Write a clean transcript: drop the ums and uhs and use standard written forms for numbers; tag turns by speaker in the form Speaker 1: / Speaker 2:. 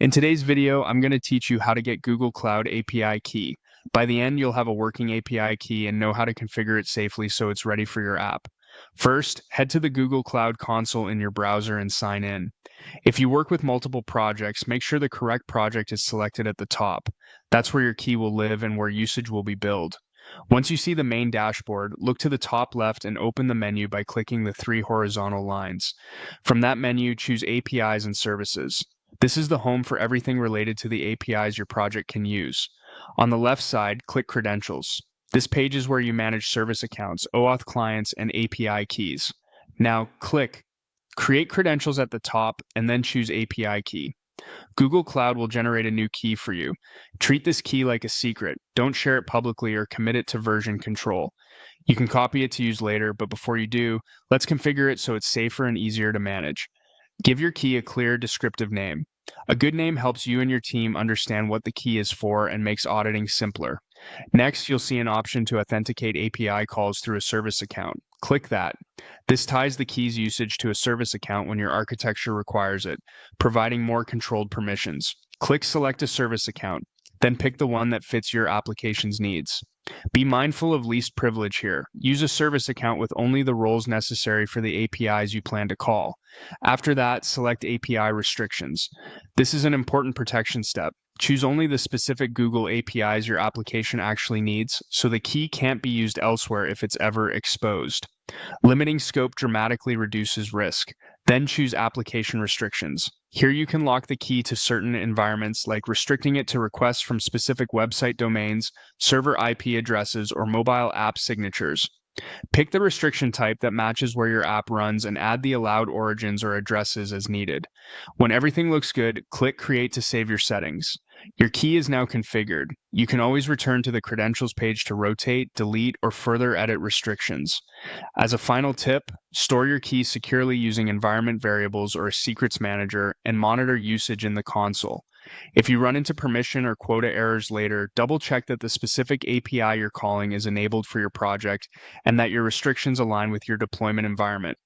Speaker 1: In today's video, I'm going to teach you how to get Google Cloud API key. By the end, you'll have a working API key and know how to configure it safely so it's ready for your app. First, head to the Google Cloud console in your browser and sign in. If you work with multiple projects, make sure the correct project is selected at the top. That's where your key will live and where usage will be billed. Once you see the main dashboard, look to the top left and open the menu by clicking the three horizontal lines. From that menu, choose APIs and Services. This is the home for everything related to the APIs your project can use. On the left side, click Credentials. This page is where you manage service accounts, OAuth clients, and API keys. Now click Create Credentials at the top and then choose API key. Google Cloud will generate a new key for you. Treat this key like a secret. Don't share it publicly or commit it to version control. You can copy it to use later, but before you do, let's configure it so it's safer and easier to manage. Give your key a clear, descriptive name. A good name helps you and your team understand what the key is for and makes auditing simpler. Next, you'll see an option to authenticate API calls through a service account. Click that. This ties the key's usage to a service account when your architecture requires it, providing more controlled permissions. Click Select a service account, then pick the one that fits your application's needs. Be mindful of least privilege here. Use a service account with only the roles necessary for the APIs you plan to call. After that, select API restrictions. This is an important protection step. Choose only the specific Google APIs your application actually needs, so the key can't be used elsewhere if it's ever exposed. Limiting scope dramatically reduces risk. Then choose Application Restrictions. Here you can lock the key to certain environments, like restricting it to requests from specific website domains, server IP addresses, or mobile app signatures. Pick the restriction type that matches where your app runs and add the allowed origins or addresses as needed. When everything looks good, click Create to save your settings. Your key is now configured. You can always return to the credentials page to rotate, delete, or further edit restrictions. As a final tip, store your key securely using environment variables or a secrets manager and monitor usage in the console. If you run into permission or quota errors later, double check that the specific API you're calling is enabled for your project and that your restrictions align with your deployment environment.